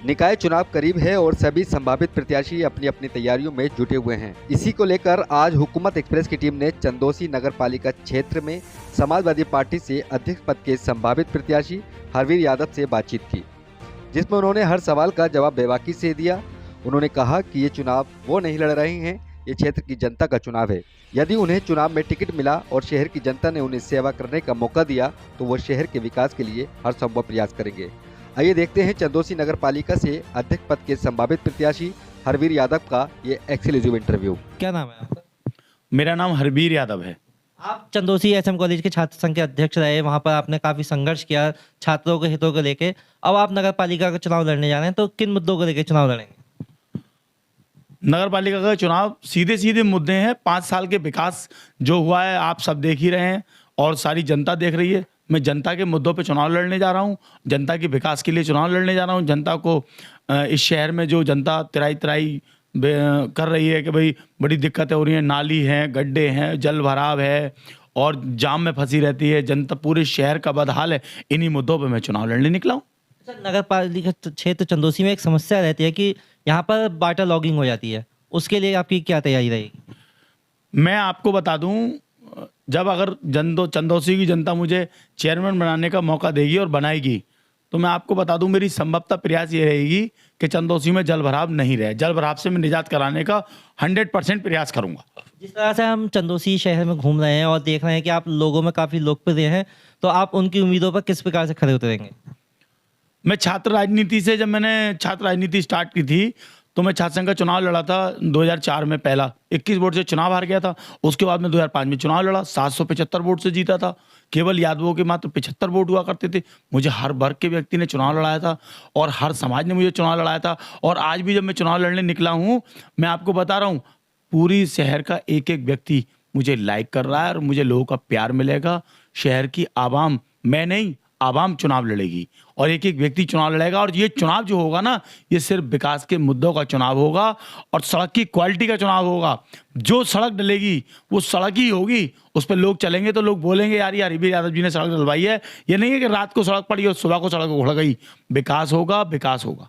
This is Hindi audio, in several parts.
निकाय चुनाव करीब है और सभी संभावित प्रत्याशी अपनी अपनी तैयारियों में जुटे हुए हैं। इसी को लेकर आज हुकूमत एक्सप्रेस की टीम ने चंदौसी नगर पालिका क्षेत्र में समाजवादी पार्टी से अध्यक्ष पद के संभावित प्रत्याशी हरवीर यादव से बातचीत की, जिसमें उन्होंने हर सवाल का जवाब बेबाकी से दिया। उन्होंने कहा कि ये चुनाव वो नहीं लड़ रहे हैं, ये क्षेत्र की जनता का चुनाव है। यदि उन्हें चुनाव में टिकट मिला और शहर की जनता ने उन्हें सेवा करने का मौका दिया तो वो शहर के विकास के लिए हर संभव प्रयास करेंगे। आइए देखते हैं चंदौसी नगर पालिका से अध्यक्ष पद के संभावित प्रत्याशी हरवीर यादव का ये एक्सक्लूसिव इंटरव्यू। क्या नाम है आपका? मेरा नाम हरवीर यादव है। आप चंदौसी एसएम कॉलेज के छात्र संघ के अध्यक्ष रहे, वहाँ पर आपने काफ़ी संघर्ष किया छात्रों के हितों को लेके। अब आप नगर पालिका का चुनाव लड़ने जा रहे हैं, तो किन मुद्दों को लेकर चुनाव लड़ेंगे? नगर पालिका का चुनाव सीधे सीधे मुद्दे हैं। 5 साल के विकास जो हुआ है आप सब देख ही रहे हैं और सारी जनता देख रही है। मैं जनता के मुद्दों पे चुनाव लड़ने जा रहा हूँ, जनता के विकास के लिए चुनाव लड़ने जा रहा हूँ। जनता को इस शहर में जो जनता तिराई तिराई कर रही है कि भाई बड़ी दिक्कतें हो रही हैं, नाली हैं, गड्ढे हैं, जल भराव है और जाम में फंसी रहती है जनता, पूरे शहर का बदहाल है। इन्हीं मुद्दों पर मैं चुनाव लड़ने निकला हूँ। अच्छा, नगर पालिका क्षेत्र चंदौसी में एक समस्या रहती है कि यहाँ पर वाटर लॉगिंग हो जाती है, उसके लिए आपकी क्या तैयारी रहेगी? मैं आपको बता दूं, जब अगर चंदौसी की जनता मुझे चेयरमैन बनाने का मौका देगी और बनाएगी तो मैं आपको बता दूं मेरी संभवतः प्रयास ये रहेगी कि चंदौसी में जल भराव नहीं रहे। जल भराव से मैं निजात कराने का 100% प्रयास करूंगा। जिस तरह से हम चंदौसी शहर में घूम रहे हैं और देख रहे हैं कि आप लोगों में काफ़ी लोकप्रिय हैं, तो आप उनकी उम्मीदों पर किस प्रकार से खरे उतरेंगे? मैं छात्र राजनीति से, जब मैंने छात्र राजनीति स्टार्ट की थी तो मैं छात्र संघ का चुनाव लड़ा था 2004 में। पहला 21 वोट से चुनाव हार गया था। उसके बाद में 2005 में चुनाव लड़ा, 775 वोट से जीता था। केवल यादवों के मात्र 75 वोट हुआ करते थे। मुझे हर वर्ग के व्यक्ति ने चुनाव लड़ाया था और हर समाज ने मुझे चुनाव लड़ाया था। और आज भी जब मैं चुनाव लड़ने निकला हूँ, मैं आपको बता रहा हूँ, पूरी शहर का एक एक व्यक्ति मुझे लाइक कर रहा है और मुझे लोगों का प्यार मिलेगा। शहर की आवाम, मैं नहीं, आवाम चुनाव लड़ेगी और एक एक व्यक्ति चुनाव लड़ेगा। और ये चुनाव जो होगा ना, ये सिर्फ विकास के मुद्दों का चुनाव होगा और सड़क की क्वालिटी का चुनाव होगा। जो सड़क डलेगी वो सड़क ही होगी, उस पर लोग चलेंगे तो लोग बोलेंगे यार हरवीर यादव जी ने सड़क डलवाई है। ये नहीं है कि रात को सड़क पड़ी और सुबह को सड़क उखड़ गई। विकास होगा, विकास होगा।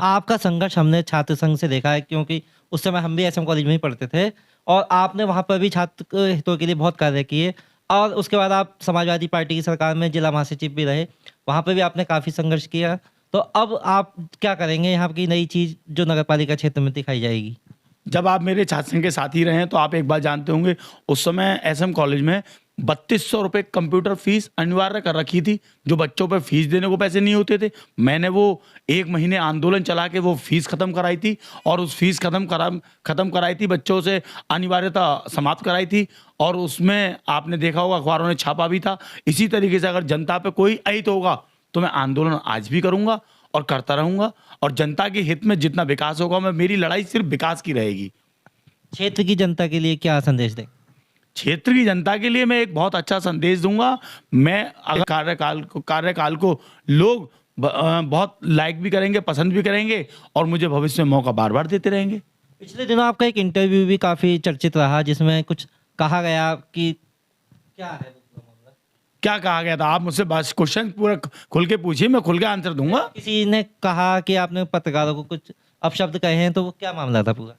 आपका संघर्ष हमने छात्र संघ से देखा है, क्योंकि उस समय हम भी एसएम कॉलेज में ही पढ़ते थे और आपने वहाँ पर भी छात्र हितों के लिए बहुत कार्य किए। और उसके बाद आप समाजवादी पार्टी की सरकार में जिला महासचिव भी रहे, वहाँ पर भी आपने काफ़ी संघर्ष किया। तो अब आप क्या करेंगे, यहाँ की नई चीज़ जो नगर पालिका क्षेत्र में दिखाई जाएगी? जब आप मेरे छात्र संघ के साथी रहे हैं तो आप एक बात जानते होंगे, उस समय एसएम कॉलेज में 3200 रुपये कंप्यूटर फीस अनिवार्य कर रखी थी। जो बच्चों पर फीस देने को पैसे नहीं होते थे, मैंने वो 1 महीने आंदोलन चला के वो फीस खत्म कराई थी और उस फीस खत्म कराई थी, बच्चों से अनिवार्यता समाप्त कराई थी। और उसमें आपने देखा होगा अखबारों ने छापा भी था। इसी तरीके से अगर जनता पे कोई अहित होगा तो मैं आंदोलन आज भी करूंगा और करता रहूंगा। और जनता के हित में जितना विकास होगा, मैं, मेरी लड़ाई सिर्फ विकास की रहेगी। क्षेत्र की जनता के लिए क्या संदेश दें? क्षेत्र की जनता के लिए मैं एक बहुत अच्छा संदेश दूंगा। मैं अगर कार्यकाल को लोग बहुत लाइक भी करेंगे, पसंद भी करेंगे और मुझे भविष्य में मौका बार बार देते रहेंगे। पिछले दिनों आपका एक इंटरव्यू भी काफ़ी चर्चित रहा, जिसमें कुछ कहा गया कि क्या है, क्या कहा गया था? आप मुझसे बस क्वेश्चन पूरा खुल के पूछिए, मैं खुल के आंसर दूंगा। किसी ने कहा कि आपने पत्रकारों को कुछ अपशब्द कहे हैं, तो वो क्या मामला था पूरा?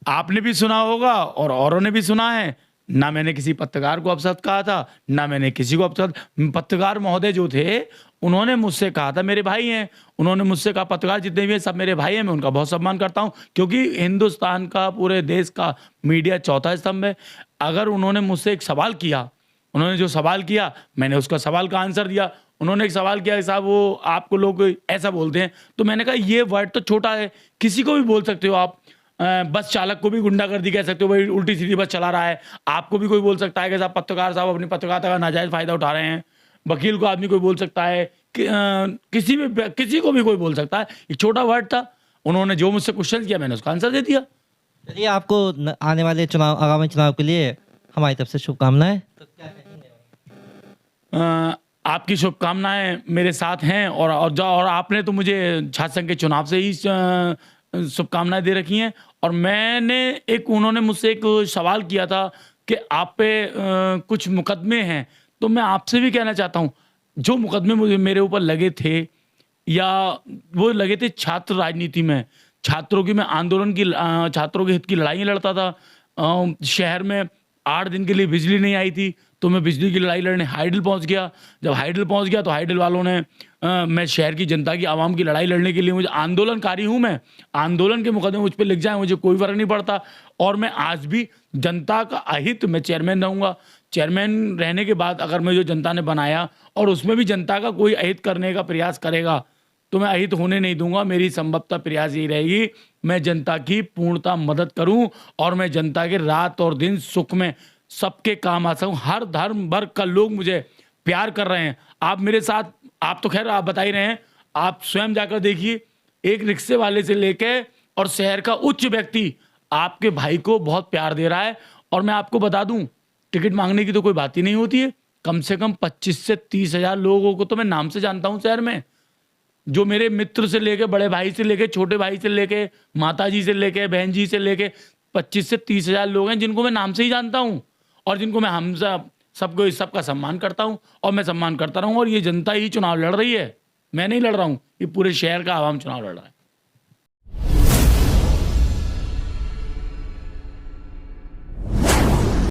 आपने भी सुना होगा और औरों ने भी सुना है। ना मैंने किसी पत्रकार को अपशब्द कहा था, ना मैंने किसी को अपशब्द। पत्रकार महोदय जो थे उन्होंने मुझसे कहा था, मेरे भाई हैं, उन्होंने मुझसे कहा पत्रकार जितने भी हैं सब मेरे भाई हैं। मैं उनका बहुत सम्मान करता हूं, क्योंकि हिंदुस्तान का, पूरे देश का मीडिया चौथा स्तंभ है। अगर उन्होंने मुझसे एक सवाल किया, उन्होंने जो सवाल किया मैंने उसका सवाल का आंसर दिया। उन्होंने एक सवाल किया कि साहब वो आपको लोग ऐसा बोलते हैं, तो मैंने कहा ये वर्ड तो छोटा है, किसी को भी बोल सकते हो आप। बस चालक को भी गुंडागर्दी कह सकते हो, भाई उल्टी सीधी बस चला रहा है। आपको भी कोई बोल सकता है कि साहब पत्रकार साहब अपनी पत्रकारिता का नाजायज फायदा उठा रहे हैं। वकील को आदमी कोई बोल सकता है कि किसी को भी कोई बोल सकता है। एक छोटा वर्ड था। उन्होंने जो मुझसे क्वेश्चन किया मैंने उसका आंसर दे दिया। चलिए, आपको आने वाले चुनाव, आगामी चुनाव के लिए हमारी तरफ से शुभकामनाएं। तो क्या कहेंगे? आपकी शुभकामनाएं मेरे साथ हैं और आपने तो मुझे छात्र संघ के चुनाव से ही शुभकामनाएं दे रखी हैं। और उन्होंने मुझसे एक सवाल किया था कि आप पे कुछ मुकदमे हैं, तो मैं आपसे भी कहना चाहता हूं, जो मुकदमे मुझे मेरे ऊपर लगे थे या वो लगे थे छात्र राजनीति में, छात्रों की मैं आंदोलन की छात्रों के हित की लड़ाई लड़ता था। शहर में 8 दिन के लिए बिजली नहीं आई थी तो मैं बिजली की लड़ाई लड़ने हाइडल पहुंच गया। जब हाइडल पहुंच गया तो हाइडल वालों ने मैं शहर की जनता की आवाम की लड़ाई लड़ने के लिए, मुझे आंदोलनकारी हूं मैं, आंदोलन के मुकदमे मुझ पर लिख जाए मुझे कोई फर्क नहीं पड़ता। और मैं आज भी जनता का अहित में चेयरमैन रहूंगा। चेयरमैन रहने के बाद अगर मैं जो जनता ने बनाया और उसमें भी जनता का कोई अहित करने का प्रयास करेगा तो मैं अहित होने नहीं दूंगा। मेरी संभवतः प्रयास यही रहेगी, मैं जनता की पूर्णतः मदद करूं और मैं जनता के रात और दिन सुख में सबके काम आ सकूं। हर धर्म वर्ग का लोग मुझे प्यार कर रहे हैं। आप मेरे साथ, आप तो खैर आप बता ही रहे हैं, आप स्वयं जाकर देखिए, एक रिक्शे वाले से लेके और शहर का उच्च व्यक्ति आपके भाई को बहुत प्यार दे रहा है। और मैं आपको बता दूं, टिकट मांगने की तो कोई बात ही नहीं होती है। कम से कम 25 से 30 हजार लोगों को तो मैं नाम से जानता हूं शहर में, जो मेरे मित्र से लेके, बड़े भाई से लेके, छोटे भाई से लेके, माता जी से लेके, बहन जी से लेके 25 से 30 हजार लोग हैं जिनको मैं नाम से ही जानता हूं और जिनको मैं हम सबको सबका सम्मान करता हूं और मैं सम्मान करता रहूं। और ये जनता ही चुनाव लड़ रही है, मैं नहीं लड़ रहा हूं, ये पूरे शहर का आवाम चुनाव लड़ रहा है।